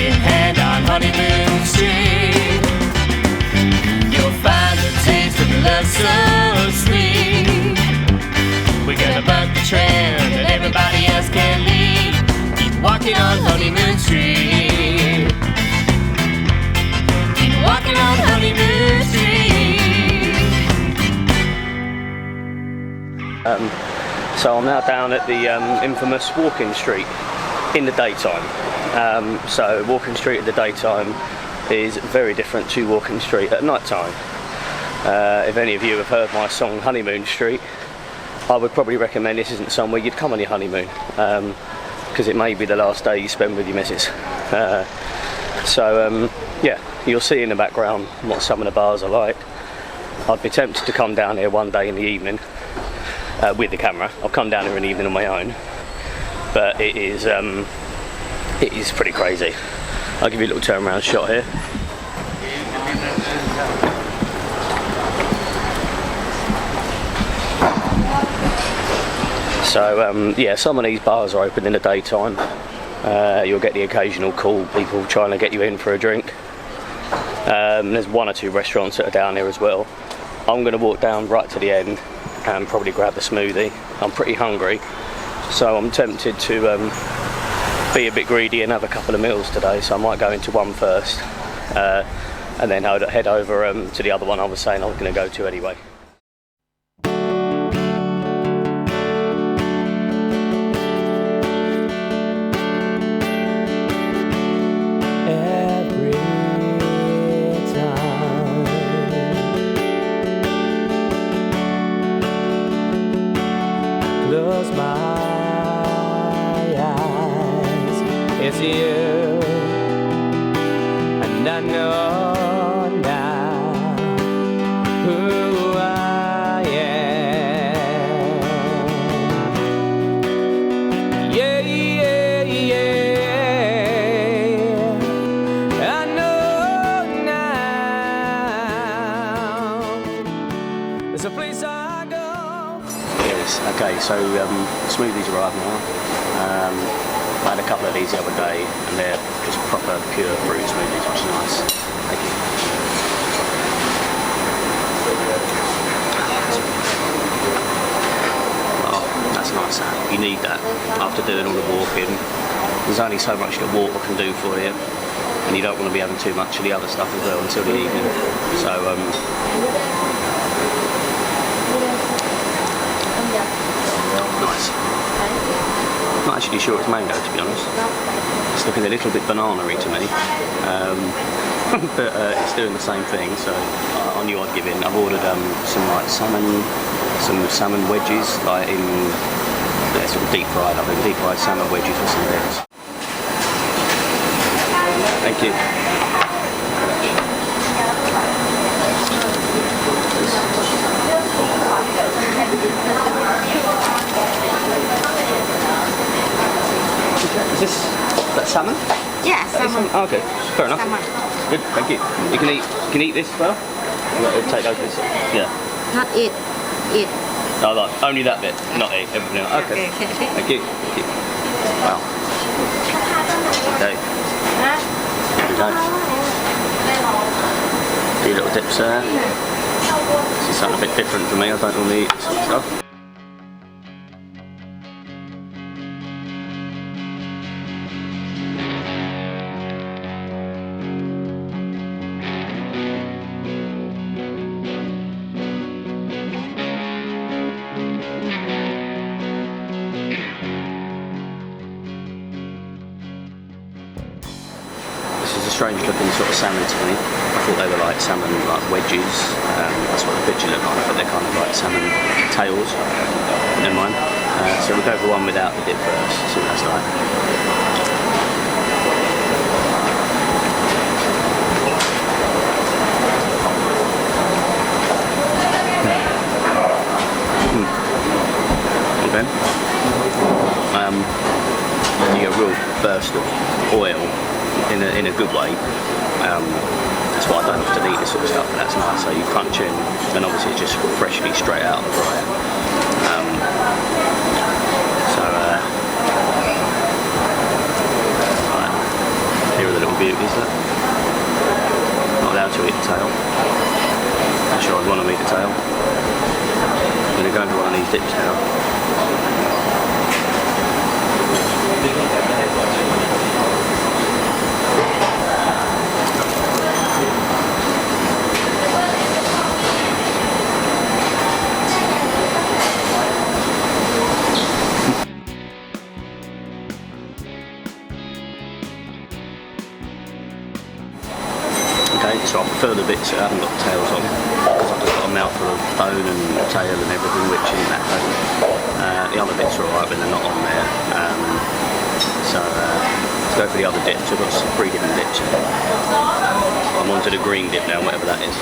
in hand on Honeymoon Street. You'll find the taste of love so sweet. We're gonna buck the trend that everybody else can lead. Keep walking on Honeymoon Street. Keep walking on Honeymoon Street. So I'm now down at the infamous Walking Street in the daytime. So Walking Street in the daytime is very different to Walking Street at night time. If any of you have heard my song Honeymoon Street, I would probably recommend this isn't somewhere you'd come on your honeymoon, because it may be the last day you spend with your missus. Yeah, you'll see in the background what some of the bars are like. I'd be tempted to come down here one day in the evening with the camera. I'll come down here in the evening on my own, but it is pretty crazy. I'll give you a little turn around shot here. So yeah, some of these bars are open in the daytime. You'll get the occasional call, people trying to get you in for a drink. There's one or two restaurants that are down here as well. I'm going to walk down right to the end and probably grab the smoothie. I'm pretty hungry, so I'm tempted to be a bit greedy and have a couple of meals today, so I might go into one first and then head over to the other one I was saying I was going to go to anyway. Close my eyes, it's you, and I know now who I am. Yeah, yeah, yeah, I know now there's a place I go. Okay, so smoothies arrived now. I had a couple of these the other day, and they're just proper pure fruit smoothies, which is nice. Thank you. Oh, that's nice. You need that after doing all the walking. There's only so much that water can do for you, and you don't want to be having too much of the other stuff as well until the evening. So nice. Not actually sure it's mango, to be honest. It's looking a little bit banana-y to me, but it's doing the same thing. So I knew I'd give in. I've ordered some salmon wedges, like in sort of deep fried. I think deep fried salmon wedges with some bits. Thank you. Is that salmon? Yeah, salmon. Oh, okay, fair enough. Salmon. Good, thank you. You can eat this as well? Take those bits. Yeah. Not eat. Eat. No, like, only that bit, not eat everything else. Okay. Thank you. Thank you. Wow. Okay. Here we go. A few little dips there. This is something a bit different for me. I don't normally eat this sort of stuff. Strange looking sort of salmon to me. I thought they were like salmon like wedges. That's what the picture looked like, but they're kind of like salmon tails. Never mind. So we'll go for one without the dip first, see what that's like. Okay. You get a real burst of oil in a good way. That's why I don't often eat this sort of stuff, but that's nice. So you crunch in, and obviously it's just freshly straight out of the fryer. Right. Here are the little beauties, look. Not allowed to eat the tail. Actually, I'd want to eat the tail. I'm going to go into one of these dips now. So I prefer the bits that haven't got the tails on, because I've just got a mouthful of bone and tail and everything, which isn't that pleasant. The other bits are alright when they're not on there. So let's go for the other dips. I've got 3 different dips. I'm onto the green dip now, whatever that is.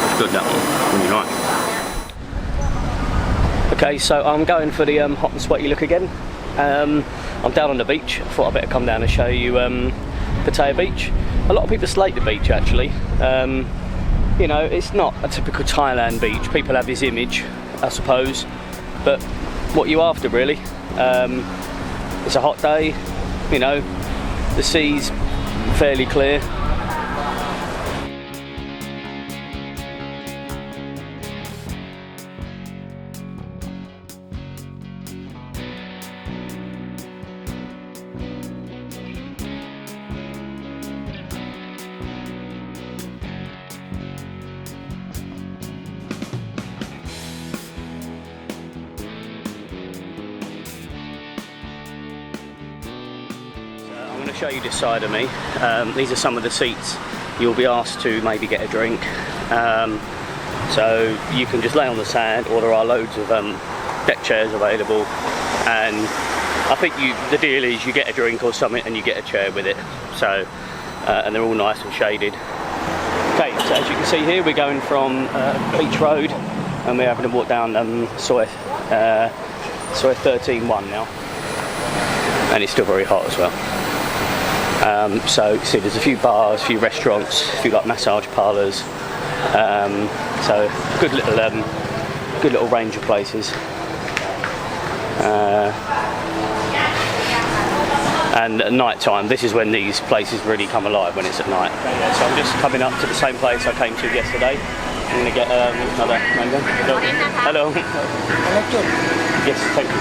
It's good, that one, when you like. Okay, so I'm going for the hot and sweaty look again. I'm down on the beach. I thought I'd better come down and show you Pattaya Beach. A lot of people slate the beach actually. You know, it's not a typical Thailand beach. People have this image, I suppose, but what you after really? It's a hot day, you know, the sea's fairly clear. Show you this side of me. These are some of the seats you'll be asked to maybe get a drink. So you can just lay on the sand, or there are loads of deck chairs available, and I think the deal is you get a drink or something and you get a chair with it. So and they're all nice and shaded. Okay, so as you can see here, we're going from Beach Road and we're having to walk down Soi 13-1 now, and it's still very hot as well. So see, there's a few bars, a few restaurants, a few like massage parlours. So good little range of places. And at night time, this is when these places really come alive, when it's at night. Okay, yeah, so I'm just coming up to the same place I came to yesterday. I'm going to get another mango. Hello. Yes, thank you.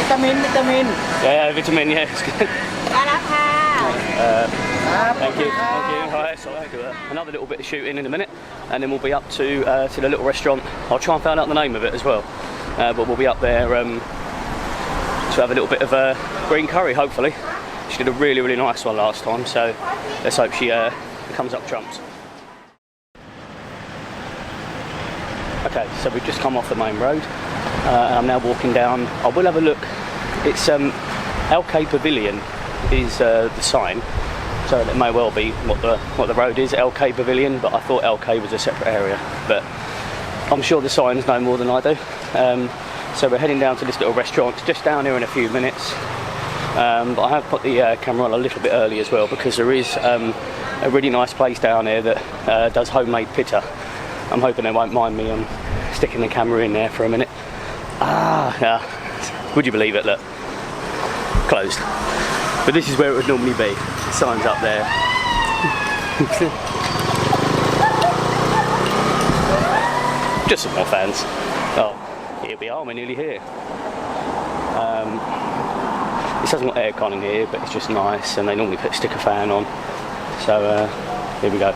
Vitamin. Yeah, vitamin, yeah, it's good. Thank you. Alright, so I'll do another little bit of shooting in a minute, and then we'll be up to the little restaurant. I'll try and find out the name of it as well. But we'll be up there to have a little bit of green curry, hopefully. She did a really, really nice one last time, so let's hope she comes up trumps. Okay, so we've just come off the main road. I'm now walking down. I will have a look. It's LK Pavilion is the sign, so it may well be what the road is, LK Pavilion, but I thought LK was a separate area, but I'm sure the signs know more than I do. So we're heading down to this little restaurant. It's just down here in a few minutes, but I have put the camera on a little bit early as well, because there is a really nice place down here that does homemade pitta. I'm hoping they won't mind me sticking the camera in there for a minute. Yeah. Would you believe it? Look, closed. But this is where it would normally be. The sign's up there. Just some more fans. Oh, here we are. We're nearly here. This hasn't got aircon in here, but it's just nice, and they normally stick a fan on. So here we go.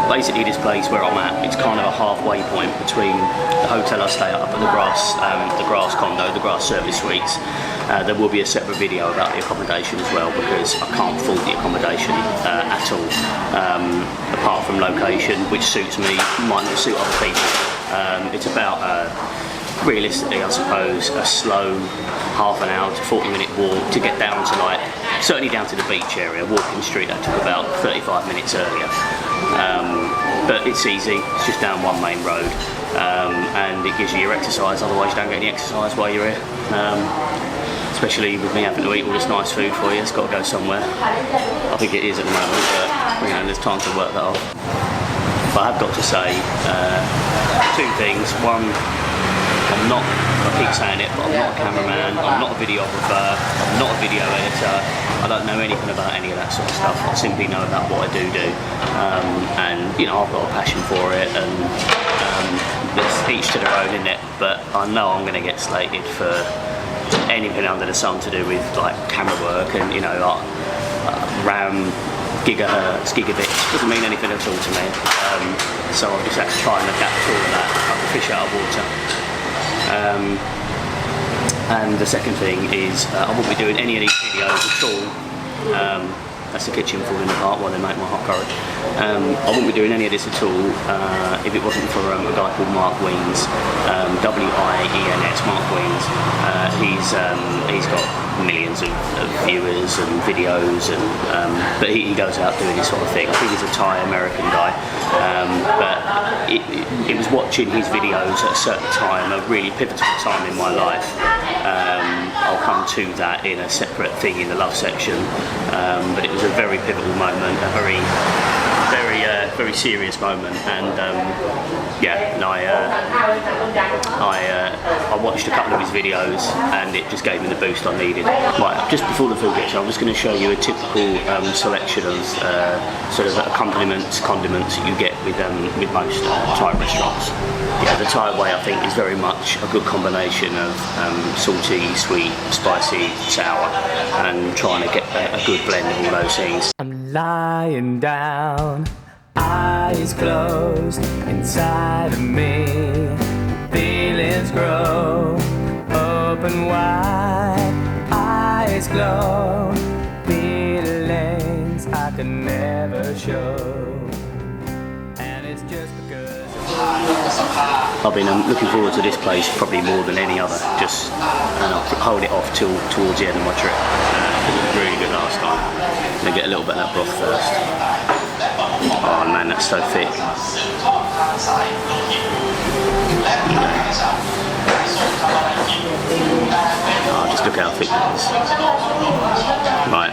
Basically, this place where I'm at, it's kind of a halfway point between the hotel I stay up at the grass condo, the grass service suites. There will be a separate video about the accommodation as well, because I can't fault the accommodation at all, apart from location, which suits me, might not suit other people. It's about, realistically, I suppose, a slow half an hour to 40-minute walk to get down to, like, certainly down to the beach area. Walking street, that took about 35 minutes earlier. But it's easy, it's just down one main road. and it gives you your exercise, otherwise you don't get any exercise while you're here. Especially with me having to eat all this nice food for you, it's got to go somewhere. I think it is at the moment, but you know, there's time to work that off. But I have got to say two things. One, I keep saying it, but I'm not a cameraman, I'm not a videographer, I'm not a video editor. I don't know anything about any of that sort of stuff. I simply know about what I do. And you know, I've got a passion for it, and it's each to their own, isn't it? But I know I'm going to get slated for anything under the sun to do with like camera work and, you know, like RAM, gigahertz, gigabits, doesn't mean anything at all to me. So I've just had to try and adapt to all of that, like a fish out of water. And the second thing is I won't be doing any of these videos at all. That's the kitchen falling apart while they make my hot curry. I wouldn't be doing any of this at all if it wasn't for a guy called Mark Weens, W-I-E-N-S, Mark Weens. He's got millions of viewers and videos, and but he goes out doing this sort of thing. I think he's a Thai-American guy, but it was watching his videos at a certain time, a really pivotal time in my life. I'll come to that in a separate thing in the love section, but it was a very pivotal moment, a very serious moment, and I watched a couple of his videos and it just gave me the boost I needed. Right, just before the food gets here, I'm just going to show you a typical selection of sort of accompaniments, condiments that you get with most Thai restaurants. Yeah, the Thai way I think is very much a good combination of salty, sweet, spicy, sour, and trying to get a good blend of all those things. I'm lying down, eyes closed, inside of me, feelings grow, open wide, eyes glow, feelings I can never show, and it's just because I've been looking forward to this place probably more than any other, and I'll hold it off towards the end of my trip. It was really good last time. I'm going to get a little bit of that broth first. Oh man, that's so thick. Oh, just look how thick it is. Right.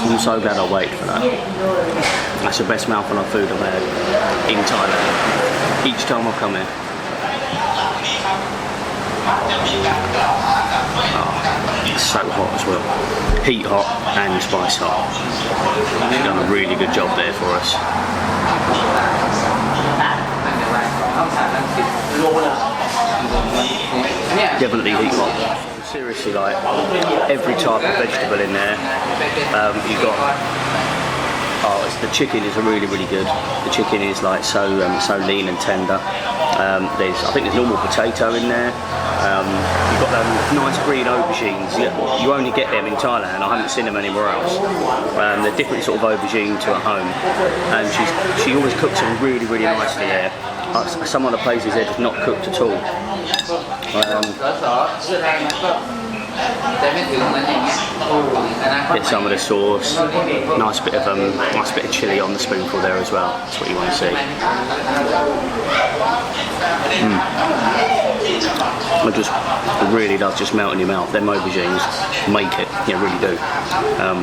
I'm so glad I waited for that. That's the best mouthful of food I've had in Thailand. Each time I've come here. Oh, it's so hot as well. Heat hot and spice hot. They've done a really good job there for us. Definitely heat hot. Seriously, like every type of vegetable in there. You've got. The chicken is really good. The chicken is like so lean and tender. I think there's normal potato in there. You've got nice green aubergines. You only get them in Thailand. I haven't seen them anywhere else. They're different sort of aubergine to at home, and she always cooks them really nicely there. Some other places they're just not cooked at all. Get some of the sauce, nice bit of chilli on the spoonful there as well. That's what you want to see. It really does just melt in your mouth. Them aubergines make it, really do.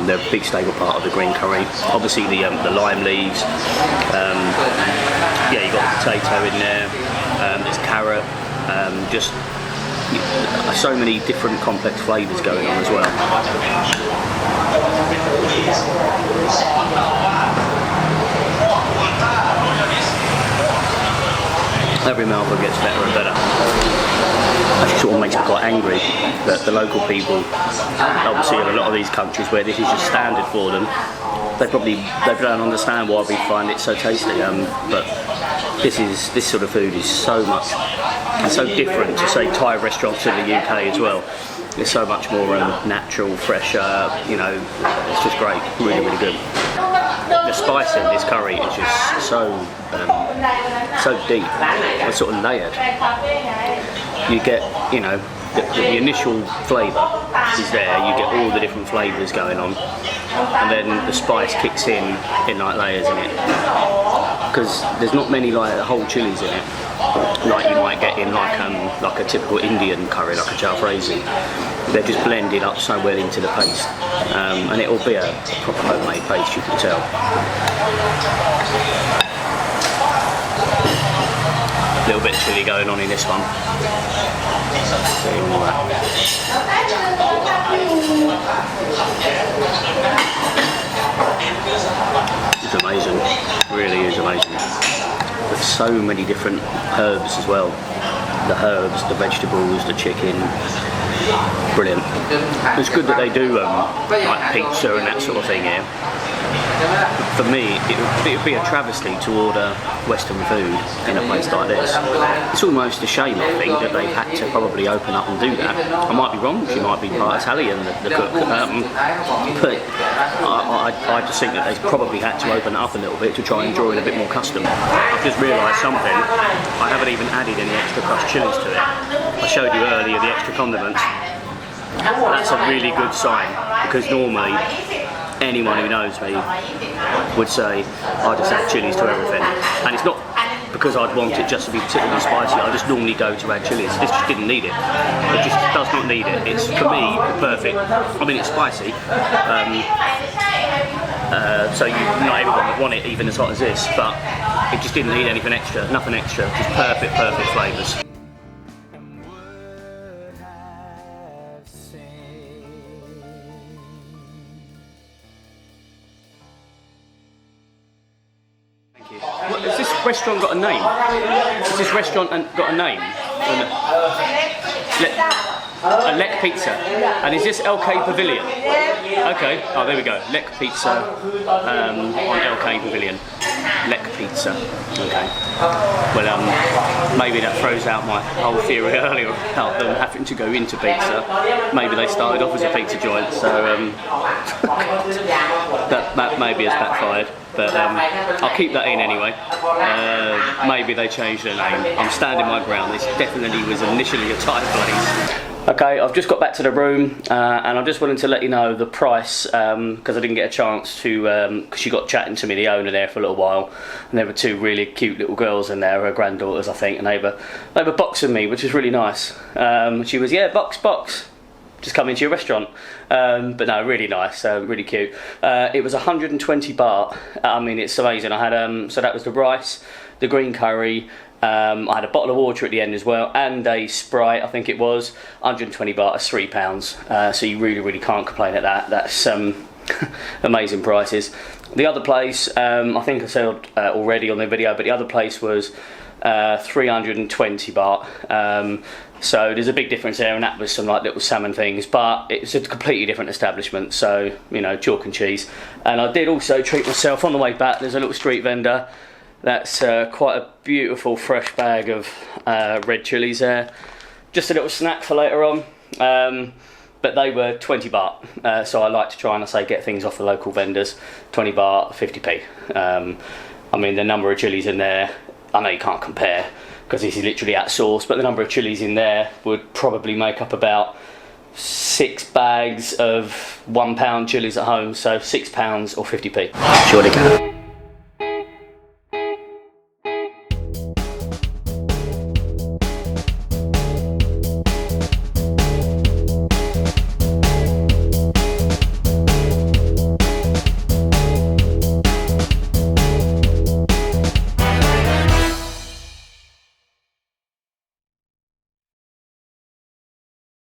They're a big staple part of the green curry. Obviously the lime leaves. You've got the potato in there. There's carrot. So many different complex flavours going on as well. Every mouthful gets better and better. Actually sort of makes me quite angry that the local people, obviously in a lot of these countries where this is just standard for them, they don't understand why we find it so tasty. But this sort of food is so different to say Thai restaurants in the UK as well. It's so much more natural, fresher. It's just great, really good. The spice in this curry is just so deep, it's sort of layered. You get the initial flavour is there. You get all the different flavours going on, and then the spice kicks in like layers in it. Because there's not many like whole chilies in it, like you might get in like a typical Indian curry, like a jalfrezi. They're just blended up so well into the paste, and it will be a proper homemade paste, you can tell. A little bit of chilli going on in this one. See all that. It's amazing, really is amazing. There's so many different herbs as well. The herbs, the vegetables, the chicken. Brilliant. It's good that they do like pizza and that sort of thing here. For me, it would be a travesty to order Western food in a place like this. It's almost a shame, I think, that they've had to probably open up and do that. I might be wrong, she might be part Italian, the cook, but I just think that they probably had to open it up a little bit to try and draw in a bit more custom. I've just realised something. I haven't even added any extra crushed chilies to it. I showed you earlier the extra condiments. That's a really good sign, because normally anyone who knows me would say I just add chilies to everything, and it's not because I'd want it just to be particularly spicy. I just normally go to add chilies. This just didn't need it. It just does not need it. It's, for me, perfect. I mean, it's spicy, so not everyone would want it even as hot as this, but it just didn't need anything extra, nothing extra, just perfect flavours. Has this restaurant got a name? Has this restaurant got a name? A Lek Pizza. And is this LK Pavilion? Okay, oh there we go. Lek Pizza on LK Pavilion. Lek Pizza. Okay. Well, maybe that throws out my whole theory earlier about them having to go into pizza. Maybe they started off as a pizza joint, so that maybe has backfired. But I'll keep that in anyway. Maybe they changed their name. I'm standing my ground. This definitely was initially a Thai place. Okay, I've just got back to the room, and I just wanted to let you know the price, because I didn't get a chance to, because she got chatting to me, the owner there, for a little while, and there were two really cute little girls in there, her granddaughters I think, and they were boxing me, which was really nice. She was, yeah, box. Just come into your restaurant, but no, really nice, really cute. It was 120 baht. I mean, it's amazing. I had so that was the rice, the green curry. I had a bottle of water at the end as well, and a Sprite. I think it was 120 baht, is £3. So you really can't complain at that. That's amazing prices. The other place, I think I said already on the video, but the other place was 320 baht. So there's a big difference there, and that was some like little salmon things, but it's a completely different establishment, so, you know, chalk and cheese. And I did also treat myself on the way back. There's a little street vendor. That's quite a beautiful fresh bag of red chilies there. Just a little snack for later on. But they were 20 baht, so I like to try and, I say, get things off the local vendors. 20 baht, 50p. I mean, the number of chilies in there, I know you can't compare, because this is literally at source, but the number of chilies in there would probably make up about 6 bags of £1 chilies at home, so £6 or 50p. Surely can.